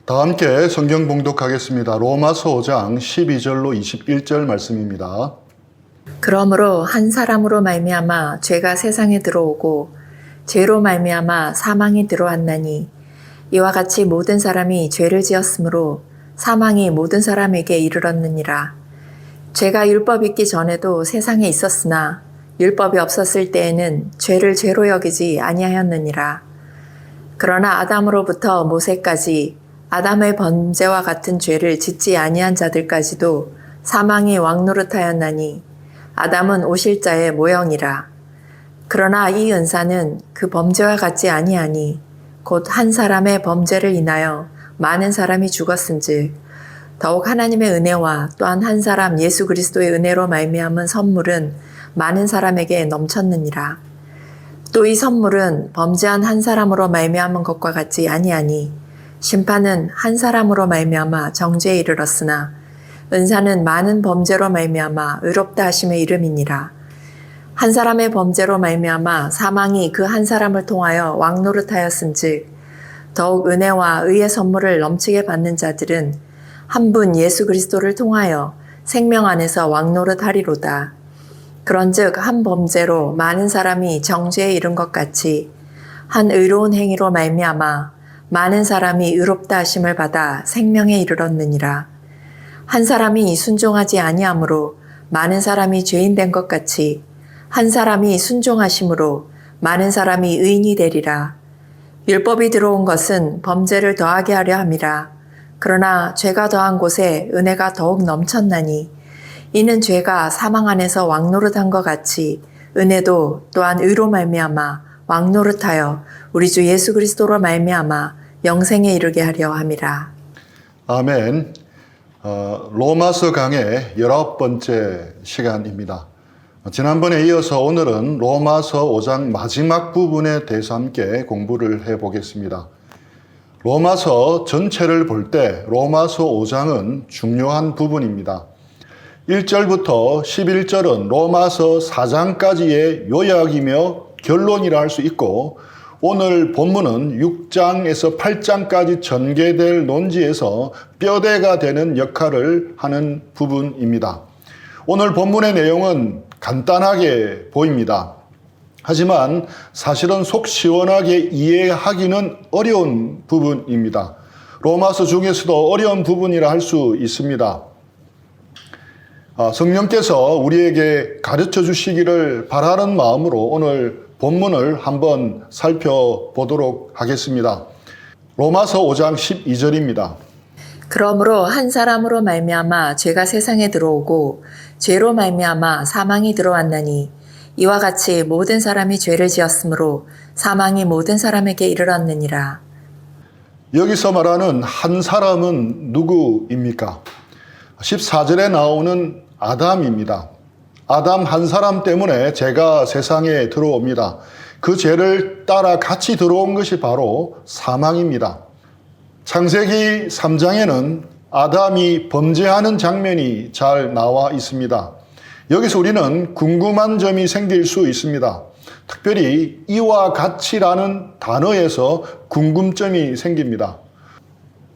다 함께 성경 봉독하겠습니다. 로마서 5장 12절로 21절 말씀입니다. 그러므로 한 사람으로 말미암아 죄가 세상에 들어오고 죄로 말미암아 사망이 들어왔나니 이와 같이 모든 사람이 죄를 지었으므로 사망이 모든 사람에게 이르렀느니라. 죄가 율법 있기 전에도 세상에 있었으나 율법이 없었을 때에는 죄를 죄로 여기지 아니하였느니라. 그러나 아담으로부터 모세까지 아담의 범죄와 같은 죄를 짓지 아니한 자들까지도 사망이 왕노릇하였나니 아담은 오실자의 모형이라. 그러나 이 은사는 그 범죄와 같지 아니하니 곧 한 사람의 범죄를 인하여 많은 사람이 죽었은즉 더욱 하나님의 은혜와 또한 한 사람 예수 그리스도의 은혜로 말미암은 선물은 많은 사람에게 넘쳤느니라. 또 이 선물은 범죄한 한 사람으로 말미암은 것과 같지 아니하니 심판은 한 사람으로 말미암아 정죄에 이르렀으나 은사는 많은 범죄로 말미암아 의롭다 하심의 이름이니라. 한 사람의 범죄로 말미암아 사망이 그 한 사람을 통하여 왕노릇하였은즉 더욱 은혜와 의의 선물을 넘치게 받는 자들은 한 분 예수 그리스도를 통하여 생명 안에서 왕노릇하리로다. 그런즉 한 범죄로 많은 사람이 정죄에 이른 것 같이 한 의로운 행위로 말미암아 많은 사람이 의롭다 하심을 받아 생명에 이르렀느니라. 한 사람이 순종하지 아니함으로 많은 사람이 죄인 된 것 같이 한 사람이 순종하심으로 많은 사람이 의인이 되리라. 율법이 들어온 것은 범죄를 더하게 하려 함이라. 그러나 죄가 더한 곳에 은혜가 더욱 넘쳤나니 이는 죄가 사망 안에서 왕노릇한 것 같이 은혜도 또한 의로 말미암아 왕노릇하여 우리 주 예수 그리스도로 말미암아 영생에 이르게 하려 함이라. 아멘. 로마서 강의 19번째 시간입니다. 지난번에 이어서 오늘은 로마서 5장 마지막 부분에 대해서 함께 공부를 해보겠습니다. 로마서 전체를 볼 때 로마서 5장은 중요한 부분입니다. 1절부터 11절은 로마서 4장까지의 요약이며 결론이라 할 수 있고 오늘 본문은 6장에서 8장까지 전개될 논지에서 뼈대가 되는 역할을 하는 부분입니다. 오늘 본문의 내용은 간단하게 보입니다. 하지만 사실은 속 시원하게 이해하기는 어려운 부분입니다. 로마서 중에서도 어려운 부분이라 할 수 있습니다. 성령께서 우리에게 가르쳐 주시기를 바라는 마음으로 오늘 본문을 한번 살펴보도록 하겠습니다. 로마서 5장 12절입니다. 그러므로 한 사람으로 말미암아 죄가 세상에 들어오고 죄로 말미암아 사망이 들어왔나니 이와 같이 모든 사람이 죄를 지었으므로 사망이 모든 사람에게 이르렀느니라. 여기서 말하는 한 사람은 누구입니까? 14절에 나오는 아담입니다. 아담 한 사람 때문에 죄가 세상에 들어옵니다. 그 죄를 따라 같이 들어온 것이 바로 사망입니다. 창세기 3장에는 아담이 범죄하는 장면이 잘 나와 있습니다. 여기서 우리는 궁금한 점이 생길 수 있습니다. 특별히 이와 같이라는 단어에서 궁금점이 생깁니다.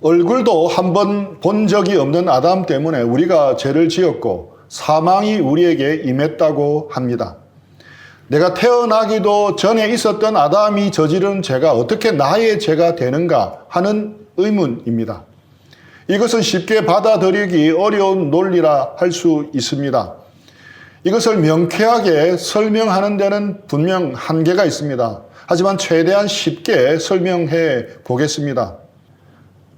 얼굴도 한번 본 적이 없는 아담 때문에 우리가 죄를 지었고 사망이 우리에게 임했다고 합니다. 내가 태어나기도 전에 있었던 아담이 저지른 죄가 어떻게 나의 죄가 되는가 하는 의문입니다. 이것은 쉽게 받아들이기 어려운 논리라 할 수 있습니다. 이것을 명쾌하게 설명하는 데는 분명 한계가 있습니다. 하지만 최대한 쉽게 설명해 보겠습니다.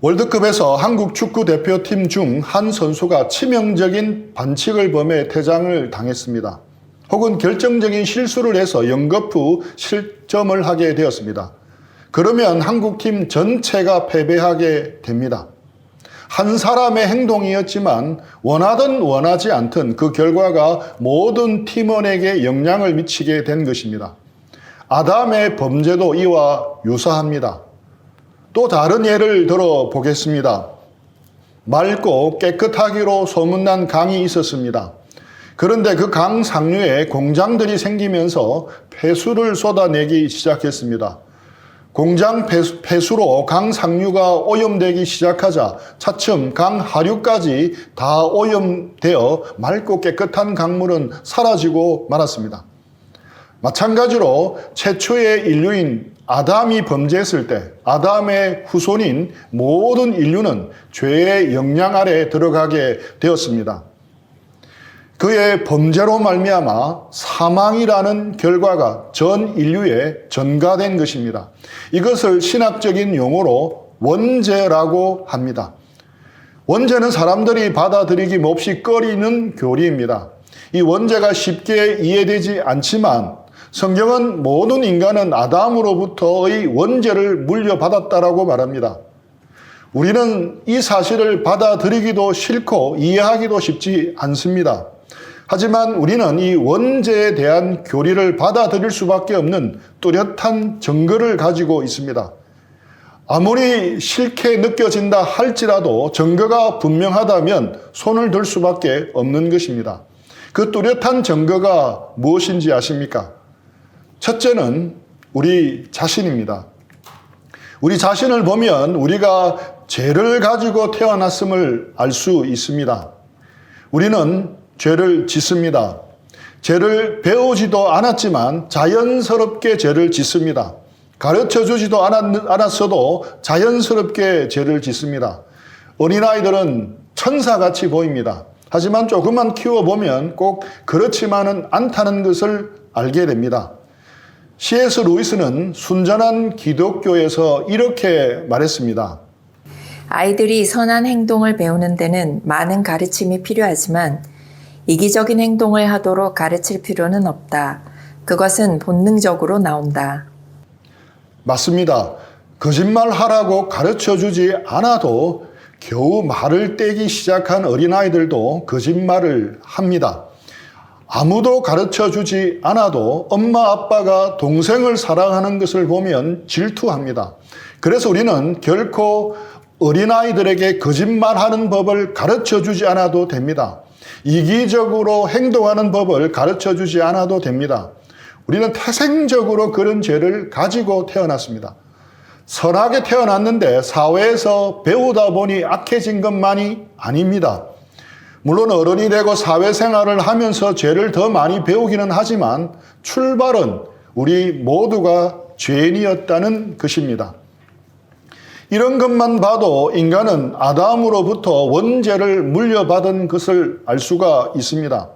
월드컵에서 한국 축구 대표팀 중 한 선수가 치명적인 반칙을 범해 퇴장을 당했습니다. 혹은 결정적인 실수를 해서 연거푸 실점을 하게 되었습니다. 그러면 한국팀 전체가 패배하게 됩니다. 한 사람의 행동이었지만 원하든 원하지 않든 그 결과가 모든 팀원에게 영향을 미치게 된 것입니다. 아담의 범죄도 이와 유사합니다. 또 다른 예를 들어 보겠습니다. 맑고 깨끗하기로 소문난 강이 있었습니다. 그런데 그 강 상류에 공장들이 생기면서 폐수를 쏟아내기 시작했습니다. 공장 폐수로 강 상류가 오염되기 시작하자 차츰 강 하류까지 다 오염되어 맑고 깨끗한 강물은 사라지고 말았습니다. 마찬가지로 최초의 인류인 아담이 범죄했을 때 아담의 후손인 모든 인류는 죄의 영향 아래 들어가게 되었습니다. 그의 범죄로 말미암아 사망이라는 결과가 전 인류에 전가된 것입니다. 이것을 신학적인 용어로 원죄라고 합니다. 원죄는 사람들이 받아들이기 몹시 꺼리는 교리입니다. 이 원죄가 쉽게 이해되지 않지만 성경은 모든 인간은 아담으로부터의 원죄를 물려받았다라고 말합니다. 우리는 이 사실을 받아들이기도 싫고 이해하기도 쉽지 않습니다. 하지만 우리는 이 원죄에 대한 교리를 받아들일 수밖에 없는 뚜렷한 증거를 가지고 있습니다. 아무리 싫게 느껴진다 할지라도 증거가 분명하다면 손을 들 수밖에 없는 것입니다. 그 뚜렷한 증거가 무엇인지 아십니까? 첫째는 우리 자신입니다. 우리 자신을 보면 우리가 죄를 가지고 태어났음을 알 수 있습니다. 우리는 죄를 짓습니다. 죄를 배우지도 않았지만 자연스럽게 죄를 짓습니다. 가르쳐 주지도 않았어도 자연스럽게 죄를 짓습니다. 어린아이들은 천사같이 보입니다. 하지만 조금만 키워보면 꼭 그렇지만은 않다는 것을 알게 됩니다. C.S. 루이스는 순전한 기독교에서 이렇게 말했습니다. 아이들이 선한 행동을 배우는 데는 많은 가르침이 필요하지만 이기적인 행동을 하도록 가르칠 필요는 없다. 그것은 본능적으로 나온다. 맞습니다. 거짓말하라고 가르쳐주지 않아도 겨우 말을 떼기 시작한 어린아이들도 거짓말을 합니다. 아무도 가르쳐주지 않아도 엄마 아빠가 동생을 사랑하는 것을 보면 질투합니다. 그래서 우리는 결코 어린아이들에게 거짓말하는 법을 가르쳐주지 않아도 됩니다. 이기적으로 행동하는 법을 가르쳐주지 않아도 됩니다. 우리는 태생적으로 그런 죄를 가지고 태어났습니다. 선하게 태어났는데 사회에서 배우다 보니 악해진 것만이 아닙니다. 물론 어른이 되고 사회생활을 하면서 죄를 더 많이 배우기는 하지만 출발은 우리 모두가 죄인이었다는 것입니다. 이런 것만 봐도 인간은 아담으로부터 원죄를 물려받은 것을 알 수가 있습니다.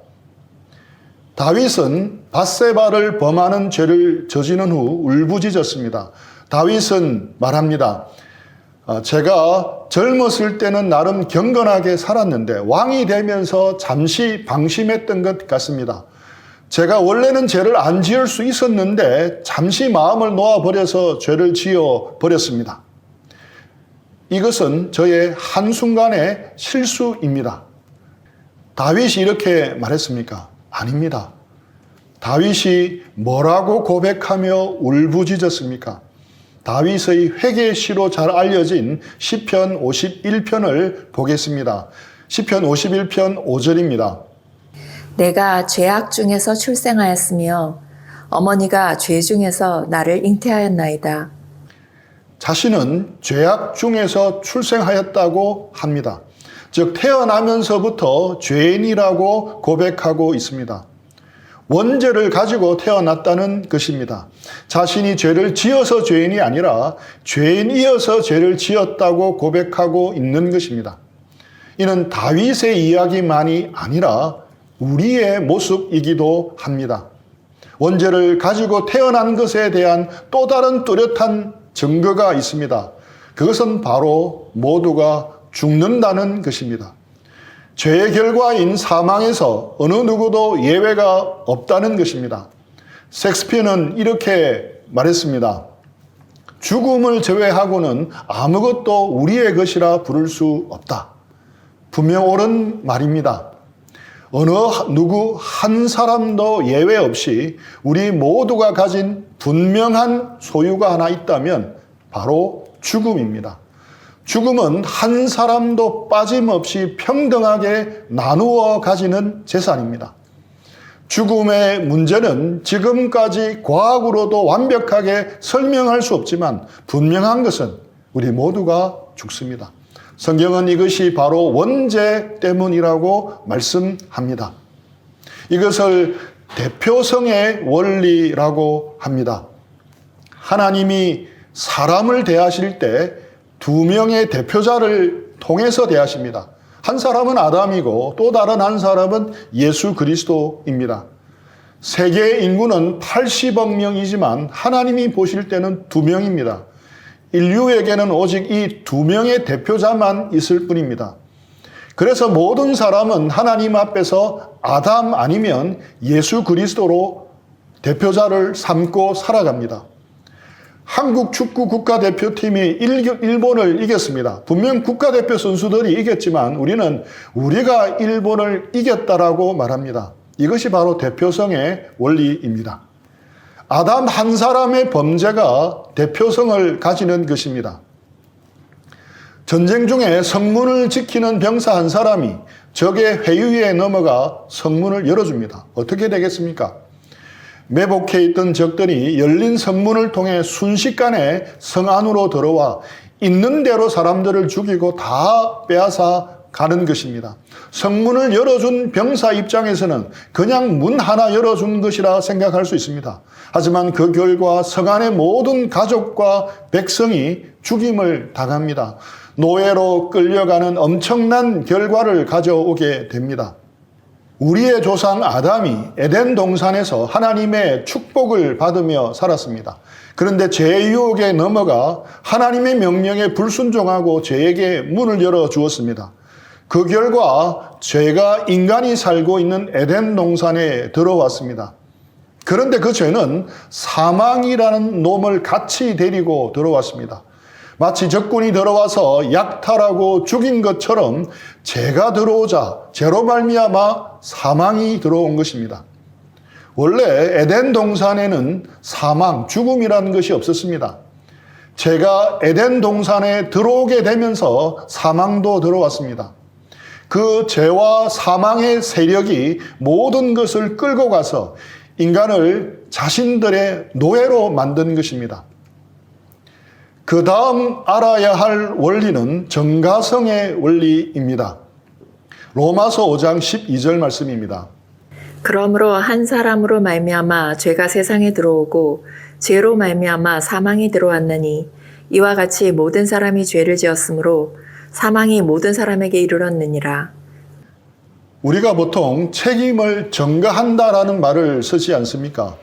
다윗은 밧세바를 범하는 죄를 저지른 후 울부짖었습니다. 다윗은 말합니다. 제가 젊었을 때는 나름 경건하게 살았는데 왕이 되면서 잠시 방심했던 것 같습니다. 제가 원래는 죄를 안 지을 수 있었는데 잠시 마음을 놓아버려서 죄를 지어 버렸습니다. 이것은 저의 한순간의 실수입니다. 다윗이 이렇게 말했습니까? 아닙니다. 다윗이 뭐라고 고백하며 울부짖었습니까? 다윗의 회개시로 잘 알려진 시편 51편을 보겠습니다. 시편 51편 5절입니다. 내가 죄악 중에서 출생하였으며 어머니가 죄 중에서 나를 잉태하였나이다. 자신은 죄악 중에서 출생하였다고 합니다. 즉 태어나면서부터 죄인이라고 고백하고 있습니다. 원죄를 가지고 태어났다는 것입니다. 자신이 죄를 지어서 죄인이 아니라 죄인이어서 죄를 지었다고 고백하고 있는 것입니다. 이는 다윗의 이야기만이 아니라 우리의 모습이기도 합니다. 원죄를 가지고 태어난 것에 대한 또 다른 뚜렷한 증거가 있습니다. 그것은 바로 모두가 죽는다는 것입니다. 죄의 결과인 사망에서 어느 누구도 예외가 없다는 것입니다. 섹스피어는 이렇게 말했습니다. 죽음을 제외하고는 아무것도 우리의 것이라 부를 수 없다. 분명 옳은 말입니다. 어느 누구 한 사람도 예외 없이 우리 모두가 가진 분명한 소유가 하나 있다면 바로 죽음입니다. 죽음은 한 사람도 빠짐없이 평등하게 나누어 가지는 재산입니다. 죽음의 문제는 지금까지 과학으로도 완벽하게 설명할 수 없지만 분명한 것은 우리 모두가 죽습니다. 성경은 이것이 바로 원죄 때문이라고 말씀합니다. 이것을 대표성의 원리라고 합니다. 하나님이 사람을 대하실 때 두 명의 대표자를 통해서 대하십니다. 한 사람은 아담이고 또 다른 한 사람은 예수 그리스도입니다. 세계 인구는 80억 명이지만 하나님이 보실 때는 2명입니다. 인류에게는 오직 이 2명의 대표자만 있을 뿐입니다. 그래서 모든 사람은 하나님 앞에서 아담 아니면 예수 그리스도로 대표자를 삼고 살아갑니다. 한국 축구 국가대표팀이 일본을 이겼습니다. 분명 국가대표 선수들이 이겼지만 우리는 우리가 일본을 이겼다라고 말합니다. 이것이 바로 대표성의 원리입니다. 아담 한 사람의 범죄가 대표성을 가지는 것입니다. 전쟁 중에 성문을 지키는 병사 한 사람이 적의 회유에 넘어가 성문을 열어줍니다. 어떻게 되겠습니까? 매복해 있던 적들이 열린 성문을 통해 순식간에 성 안으로 들어와 있는 대로 사람들을 죽이고 다 빼앗아 가는 것입니다. 성문을 열어준 병사 입장에서는 그냥 문 하나 열어준 것이라 생각할 수 있습니다. 하지만 그 결과 성 안의 모든 가족과 백성이 죽임을 당합니다. 노예로 끌려가는 엄청난 결과를 가져오게 됩니다. 우리의 조상 아담이 에덴 동산에서 하나님의 축복을 받으며 살았습니다. 그런데 죄의 유혹에 넘어가 하나님의 명령에 불순종하고 죄에게 문을 열어 주었습니다. 그 결과 죄가 인간이 살고 있는 에덴 동산에 들어왔습니다. 그런데 그 죄는 사망이라는 놈을 같이 데리고 들어왔습니다. 마치 적군이 들어와서 약탈하고 죽인 것처럼 죄가 들어오자 죄로 말미암아 사망이 들어온 것입니다. 원래 에덴 동산에는 사망, 죽음이라는 것이 없었습니다. 죄가 에덴 동산에 들어오게 되면서 사망도 들어왔습니다. 그 죄와 사망의 세력이 모든 것을 끌고 가서 인간을 자신들의 노예로 만든 것입니다. 그 다음 알아야 할 원리는 정가성의 원리입니다. 로마서 5장 12절 말씀입니다. 그러므로 한 사람으로 말미암아 죄가 세상에 들어오고 죄로 말미암아 사망이 들어왔나니 이와 같이 모든 사람이 죄를 지었으므로 사망이 모든 사람에게 이르렀느니라. 우리가 보통 책임을 전가한다라는 말을 쓰지 않습니까?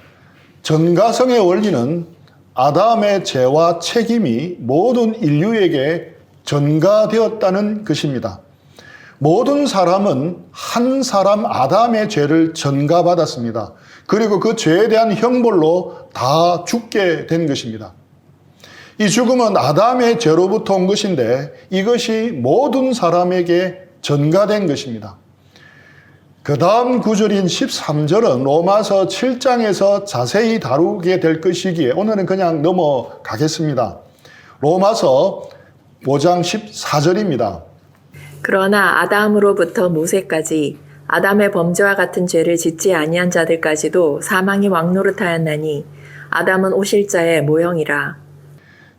전가성의 원리는 아담의 죄와 책임이 모든 인류에게 전가되었다는 것입니다. 모든 사람은 한 사람 아담의 죄를 전가받았습니다. 그리고 그 죄에 대한 형벌로 다 죽게 된 것입니다. 이 죽음은 아담의 죄로부터 온 것인데 이것이 모든 사람에게 전가된 것입니다. 그 다음 구절인 13절은 로마서 7장에서 자세히 다루게 될 것이기에 오늘은 그냥 넘어가겠습니다. 로마서 5장 14절입니다. 그러나 아담으로부터 모세까지 아담의 범죄와 같은 죄를 짓지 아니한 자들까지도 사망이 왕노릇하였나니 아담은 오실자의 모형이라.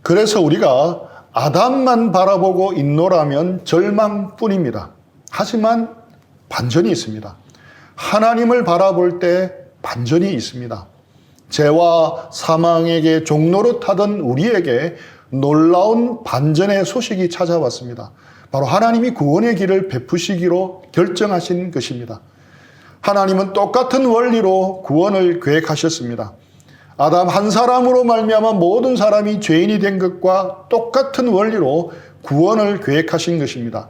그래서 우리가 아담만 바라보고 있노라면 절망뿐입니다. 하지만 반전이 있습니다. 하나님을 바라볼 때 반전이 있습니다. 죄와 사망에게 종노릇하던 우리에게 놀라운 반전의 소식이 찾아왔습니다. 바로 하나님이 구원의 길을 베푸시기로 결정하신 것입니다. 하나님은 똑같은 원리로 구원을 계획하셨습니다. 아담 한 사람으로 말미암아 모든 사람이 죄인이 된 것과 똑같은 원리로 구원을 계획하신 것입니다.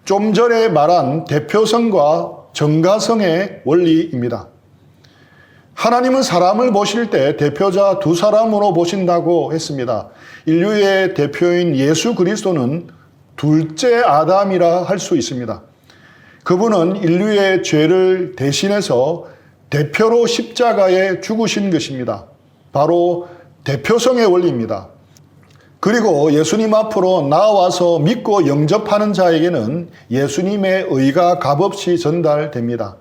좀 전에 말한 대표성과 정가성의 원리입니다. 하나님은 사람을 보실 때 대표자 두 사람으로 보신다고 했습니다. 인류의 대표인 예수 그리스도는 둘째 아담이라 할 수 있습니다. 그분은 인류의 죄를 대신해서 대표로 십자가에 죽으신 것입니다. 바로 대표성의 원리입니다. 그리고 예수님 앞으로 나와서 믿고 영접하는 자에게는 예수님의 의가 값없이 전달됩니다.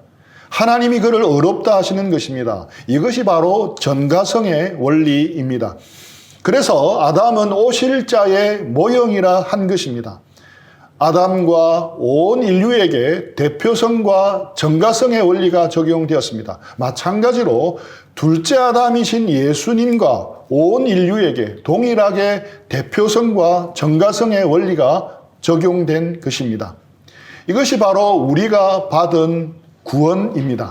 하나님이 그를 의롭다 하시는 것입니다. 이것이 바로 전가성의 원리입니다. 그래서 아담은 오실자의 모형이라 한 것입니다. 아담과 온 인류에게 대표성과 전가성의 원리가 적용되었습니다. 마찬가지로 둘째 아담이신 예수님과 온 인류에게 동일하게 대표성과 전가성의 원리가 적용된 것입니다. 이것이 바로 우리가 받은 구원입니다.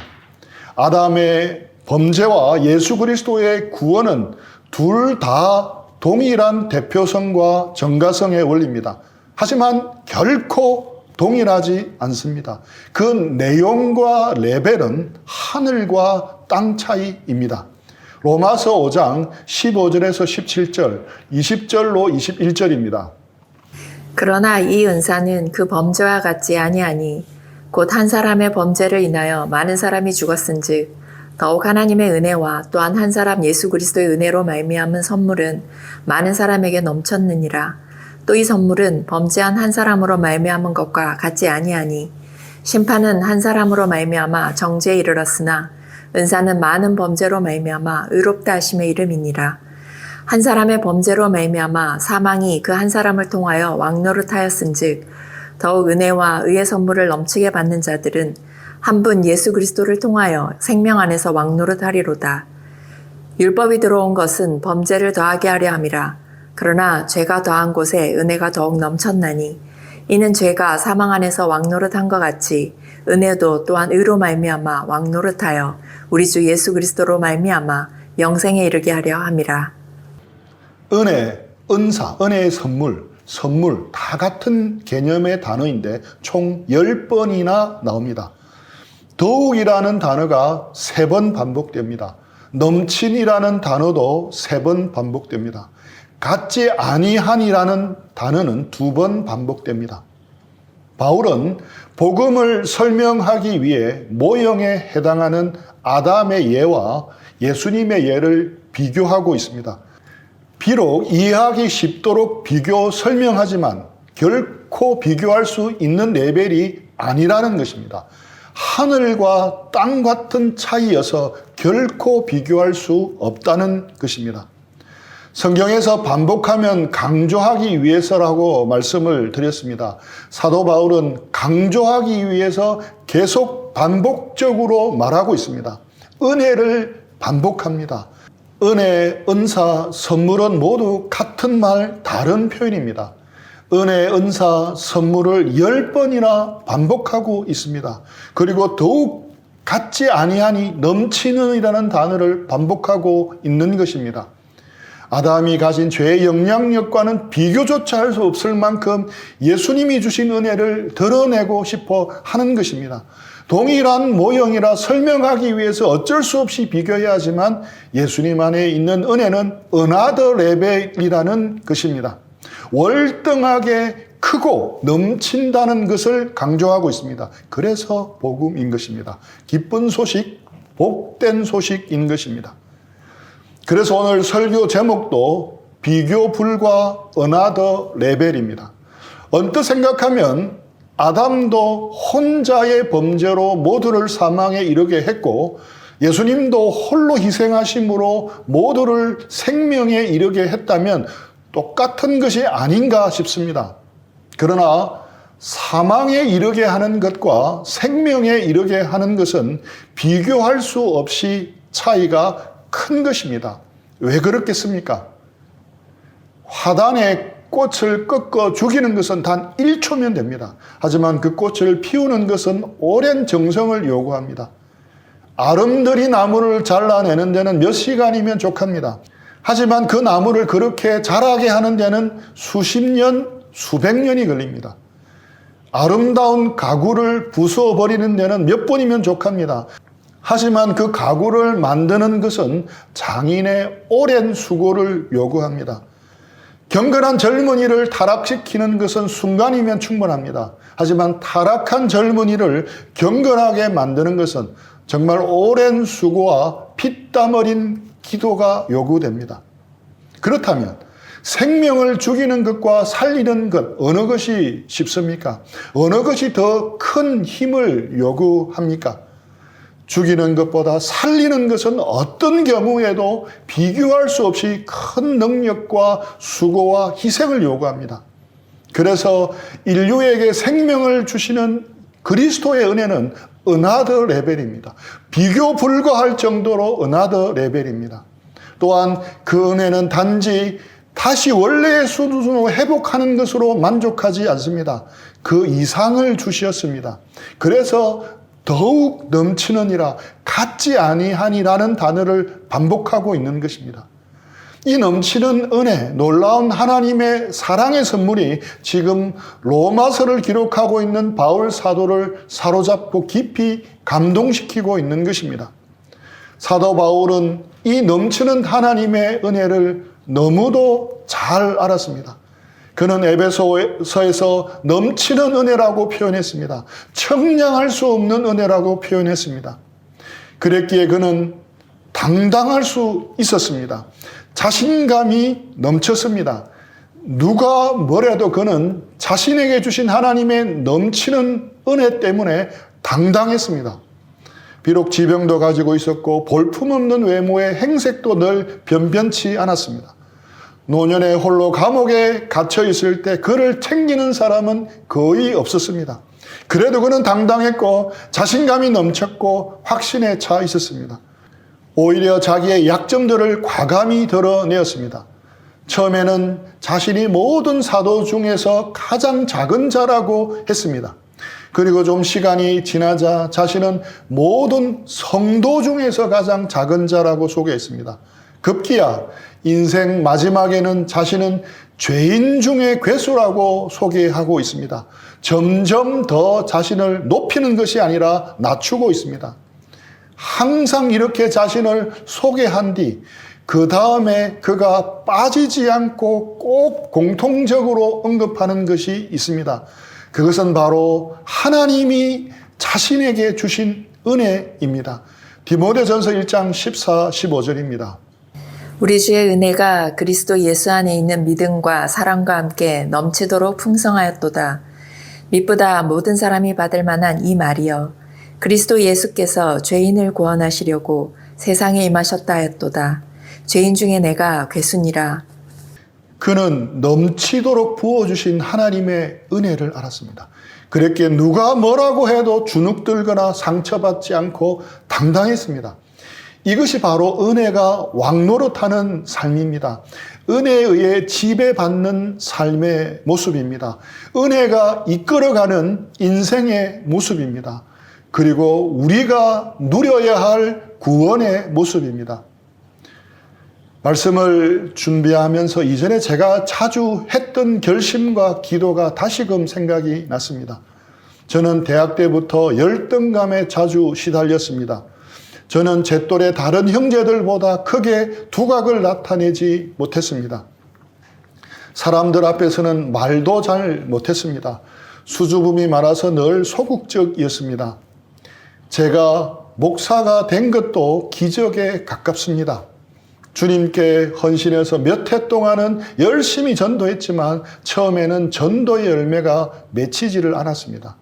아담의 범죄와 예수 그리스도의 구원은 둘 다 동일한 대표성과 전가성의 원리입니다. 하지만 결코 동일하지 않습니다. 그 내용과 레벨은 하늘과 땅 차이입니다. 로마서 5장 15절에서 17절, 20절로 21절입니다. 그러나 이 은사는 그 범죄와 같지 아니하니 곧 한 사람의 범죄를 인하여 많은 사람이 죽었은즉 더욱 하나님의 은혜와 또한 한 사람 예수 그리스도의 은혜로 말미암은 선물은 많은 사람에게 넘쳤느니라. 또 이 선물은 범죄한 한 사람으로 말미암은 것과 같지 아니하니 심판은 한 사람으로 말미암아 정죄에 이르렀으나 은사는 많은 범죄로 말미암아 의롭다 하심의 이름이니라. 한 사람의 범죄로 말미암아 사망이 그 한 사람을 통하여 왕노릇하였은즉 더욱 은혜와 의의 선물을 넘치게 받는 자들은 한 분 예수 그리스도를 통하여 생명 안에서 왕노릇하리로다. 율법이 들어온 것은 범죄를 더하게 하려 함이라. 그러나 죄가 더한 곳에 은혜가 더욱 넘쳤나니 이는 죄가 사망 안에서 왕노릇한 것 같이 은혜도 또한 의로 말미암아 왕노릇하여 우리 주 예수 그리스도로 말미암아 영생에 이르게 하려 함이라. 은혜, 은사, 은혜의 선물 다 같은 개념의 단어인데 총 10번이나 나옵니다. 더욱이라는 단어가 3번 반복됩니다. 넘친이라는 단어도 3번 반복됩니다. 같지 아니한이라는 단어는 2번 반복됩니다. 바울은 복음을 설명하기 위해 모형에 해당하는 아담의 예와 예수님의 예를 비교하고 있습니다. 비록 이해하기 쉽도록 비교 설명하지만 결코 비교할 수 있는 레벨이 아니라는 것입니다. 하늘과 땅 같은 차이여서 결코 비교할 수 없다는 것입니다. 성경에서 반복하면 강조하기 위해서라고 말씀을 드렸습니다. 사도 바울은 강조하기 위해서 계속 반복적으로 말하고 있습니다. 은혜를 반복합니다. 은혜, 은사, 선물은 모두 같은 말, 다른 표현입니다. 은혜, 은사, 선물을 10번이나 반복하고 있습니다. 그리고 더욱 같지 아니하니 넘치는이라는 단어를 반복하고 있는 것입니다. 아담이 가진 죄의 영향력과는 비교조차 할 수 없을 만큼 예수님이 주신 은혜를 드러내고 싶어 하는 것입니다. 동일한 모형이라 설명하기 위해서 어쩔 수 없이 비교해야 하지만 예수님 안에 있는 은혜는 어나더 레벨이라는 것입니다. 월등하게 크고 넘친다는 것을 강조하고 있습니다. 그래서 복음인 것입니다. 기쁜 소식, 복된 소식인 것입니다. 그래서 오늘 설교 제목도 비교 불가 어나더 레벨입니다. 언뜻 생각하면 아담도 혼자의 범죄로 모두를 사망에 이르게 했고 예수님도 홀로 희생하심으로 모두를 생명에 이르게 했다면 똑같은 것이 아닌가 싶습니다. 그러나 사망에 이르게 하는 것과 생명에 이르게 하는 것은 비교할 수 없이 차이가 큰 것입니다. 왜 그렇겠습니까? 화단의 꽃을 꺾어 죽이는 것은 단 1초면 됩니다. 하지만 그 꽃을 피우는 것은 오랜 정성을 요구합니다. 아름드리 나무를 잘라내는 데는 몇 시간이면 족합니다. 하지만 그 나무를 그렇게 자라게 하는 데는 수십 년, 수백 년이 걸립니다. 아름다운 가구를 부숴버리는 데는 몇 번이면 족합니다. 하지만 그 가구를 만드는 것은 장인의 오랜 수고를 요구합니다. 경건한 젊은이를 타락시키는 것은 순간이면 충분합니다. 하지만 타락한 젊은이를 경건하게 만드는 것은 정말 오랜 수고와 피땀 어린 기도가 요구됩니다. 그렇다면 생명을 죽이는 것과 살리는 것 어느 것이 쉽습니까? 어느 것이 더 큰 힘을 요구합니까? 죽이는 것보다 살리는 것은 어떤 경우에도 비교할 수 없이 큰 능력과 수고와 희생을 요구합니다. 그래서 인류에게 생명을 주시는 그리스도의 은혜는 은하더 레벨입니다. 비교 불가할 정도로 은하더 레벨입니다. 또한 그 은혜는 단지 다시 원래의 수준으로 회복하는 것으로 만족하지 않습니다. 그 이상을 주셨습니다. 그래서 더욱 넘치느니라 같지 아니하니라는 단어를 반복하고 있는 것입니다. 이 넘치는 은혜, 놀라운 하나님의 사랑의 선물이 지금 로마서를 기록하고 있는 바울 사도를 사로잡고 깊이 감동시키고 있는 것입니다. 사도 바울은 이 넘치는 하나님의 은혜를 너무도 잘 알았습니다. 그는 에베소서에서 넘치는 은혜라고 표현했습니다. 청량할 수 없는 은혜라고 표현했습니다. 그랬기에 그는 당당할 수 있었습니다. 자신감이 넘쳤습니다. 누가 뭐래도 그는 자신에게 주신 하나님의 넘치는 은혜 때문에 당당했습니다. 비록 지병도 가지고 있었고 볼품없는 외모의 행색도 늘 변변치 않았습니다. 노년에 홀로 감옥에 갇혀 있을 때 그를 챙기는 사람은 거의 없었습니다. 그래도 그는 당당했고 자신감이 넘쳤고 확신에 차 있었습니다. 오히려 자기의 약점들을 과감히 드러내었습니다. 처음에는 자신이 모든 사도 중에서 가장 작은 자라고 했습니다. 그리고 좀 시간이 지나자 자신은 모든 성도 중에서 가장 작은 자라고 소개했습니다. 급기야 인생 마지막에는 자신은 죄인 중의 괴수라고 소개하고 있습니다. 점점 더 자신을 높이는 것이 아니라 낮추고 있습니다. 항상 이렇게 자신을 소개한 뒤 그 다음에 그가 빠지지 않고 꼭 공통적으로 언급하는 것이 있습니다. 그것은 바로 하나님이 자신에게 주신 은혜입니다. 디모데전서 1장 14, 15절입니다. 우리 주의 은혜가 그리스도 예수 안에 있는 믿음과 사랑과 함께 넘치도록 풍성하였도다. 믿보다 모든 사람이 받을 만한 이 말이여. 그리스도 예수께서 죄인을 구원하시려고 세상에 임하셨다 하였도다. 죄인 중에 내가 괴순이라. 그는 넘치도록 부어주신 하나님의 은혜를 알았습니다. 그랬기에 누가 뭐라고 해도 주눅들거나 상처받지 않고 당당했습니다. 이것이 바로 은혜가 왕노릇하는 삶입니다. 은혜에 의해 지배받는 삶의 모습입니다. 은혜가 이끌어가는 인생의 모습입니다. 그리고 우리가 누려야 할 구원의 모습입니다. 말씀을 준비하면서 이전에 제가 자주 했던 결심과 기도가 다시금 생각이 났습니다. 저는 대학 때부터 열등감에 자주 시달렸습니다. 저는 제 또래 다른 형제들보다 크게 두각을 나타내지 못했습니다. 사람들 앞에서는 말도 잘 못했습니다. 수줍음이 많아서 늘 소극적이었습니다. 제가 목사가 된 것도 기적에 가깝습니다. 주님께 헌신해서 몇 해 동안은 열심히 전도했지만 처음에는 전도의 열매가 맺히지를 않았습니다.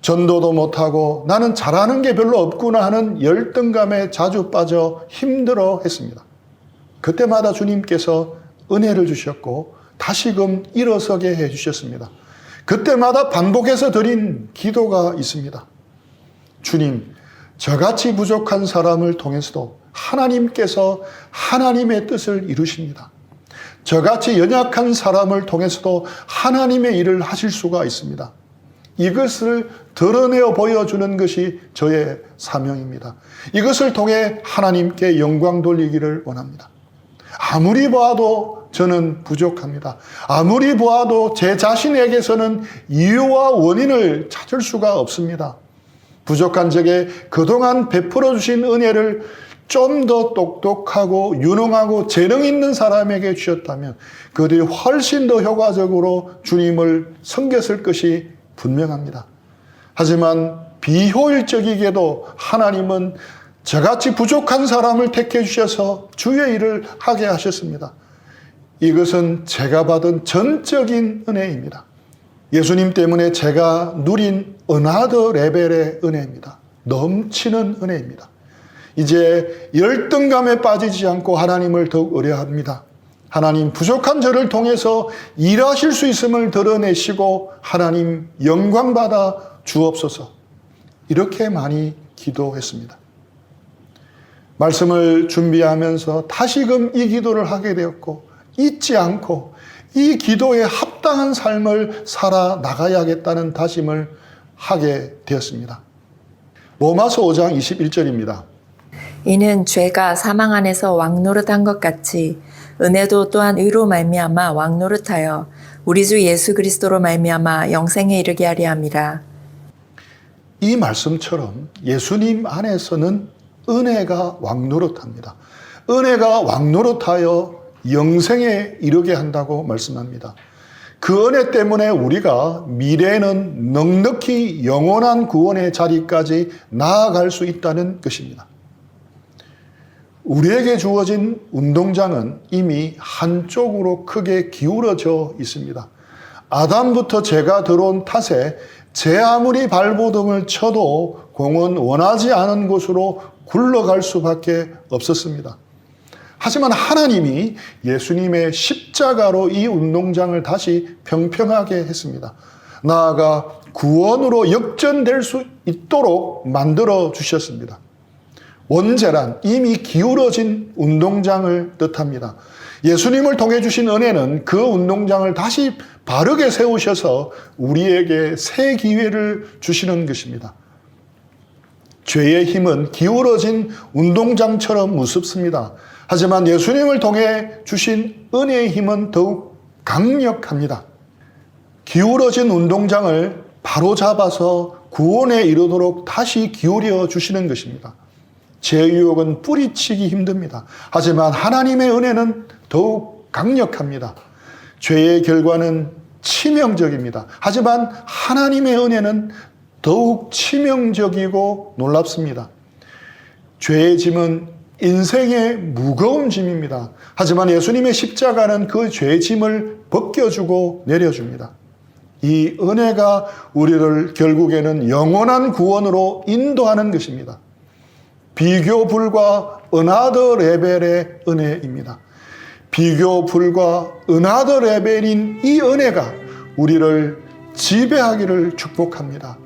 전도도 못하고 나는 잘하는 게 별로 없구나 하는 열등감에 자주 빠져 힘들어했습니다. 그때마다 주님께서 은혜를 주셨고 다시금 일어서게 해주셨습니다. 그때마다 반복해서 드린 기도가 있습니다. 주님, 저같이 부족한 사람을 통해서도 하나님께서 하나님의 뜻을 이루십니다. 저같이 연약한 사람을 통해서도 하나님의 일을 하실 수가 있습니다. 이것을 드러내어 보여주는 것이 저의 사명입니다. 이것을 통해 하나님께 영광 돌리기를 원합니다. 아무리 보아도 저는 부족합니다. 아무리 보아도 제 자신에게서는 이유와 원인을 찾을 수가 없습니다. 부족한 적에 그동안 베풀어 주신 은혜를 좀 더 똑똑하고 유능하고 재능 있는 사람에게 주셨다면 그들이 훨씬 더 효과적으로 주님을 섬겼을 것이 분명합니다. 하지만 비효율적이게도 하나님은 저같이 부족한 사람을 택해 주셔서 주의 일을 하게 하셨습니다. 이것은 제가 받은 전적인 은혜입니다. 예수님 때문에 제가 누린 어나더 레벨의 은혜입니다. 넘치는 은혜입니다. 이제 열등감에 빠지지 않고 하나님을 더욱 의뢰합니다. 하나님, 부족한 저를 통해서 일하실 수 있음을 드러내시고 하나님 영광받아 주옵소서. 이렇게 많이 기도했습니다. 말씀을 준비하면서 다시금 이 기도를 하게 되었고, 잊지 않고 이 기도에 합당한 삶을 살아 나가야겠다는 다짐을 하게 되었습니다. 로마서 5장 21절입니다. 이는 죄가 사망 안에서 왕노릇한 것 같이 은혜도 또한 의로 말미암아 왕노릇하여 우리 주 예수 그리스도로 말미암아 영생에 이르게 하려 함이라. 이 말씀처럼 예수님 안에서는 은혜가 왕노릇합니다. 은혜가 왕노릇하여 영생에 이르게 한다고 말씀합니다. 그 은혜 때문에 우리가 미래에는 넉넉히 영원한 구원의 자리까지 나아갈 수 있다는 것입니다. 우리에게 주어진 운동장은 이미 한쪽으로 크게 기울어져 있습니다. 아담부터 죄가 들어온 탓에 제 아무리 발버둥을 쳐도 공은 원하지 않은 곳으로 굴러갈 수밖에 없었습니다. 하지만 하나님이 예수님의 십자가로 이 운동장을 다시 평평하게 했습니다. 나아가 구원으로 역전될 수 있도록 만들어 주셨습니다. 원죄란 이미 기울어진 운동장을 뜻합니다. 예수님을 통해 주신 은혜는 그 운동장을 다시 바르게 세우셔서 우리에게 새 기회를 주시는 것입니다. 죄의 힘은 기울어진 운동장처럼 무섭습니다. 하지만 예수님을 통해 주신 은혜의 힘은 더욱 강력합니다. 기울어진 운동장을 바로잡아서 구원에 이르도록 다시 기울여 주시는 것입니다. 죄의 유혹은 뿌리치기 힘듭니다. 하지만 하나님의 은혜는 더욱 강력합니다. 죄의 결과는 치명적입니다. 하지만 하나님의 은혜는 더욱 치명적이고 놀랍습니다. 죄의 짐은 인생의 무거운 짐입니다. 하지만 예수님의 십자가는 그 죄의 짐을 벗겨주고 내려줍니다. 이 은혜가 우리를 결국에는 영원한 구원으로 인도하는 것입니다. 비교 불과 은하더 레벨의 은혜입니다. 비교 불과 은하더 레벨인 이 은혜가 우리를 지배하기를 축복합니다.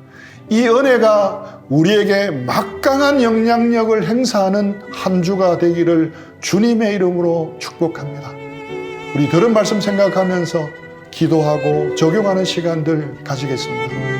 이 은혜가 우리에게 막강한 영향력을 행사하는 한 주가 되기를 주님의 이름으로 축복합니다. 우리 들은 말씀 생각하면서 기도하고 적용하는 시간들 가지겠습니다.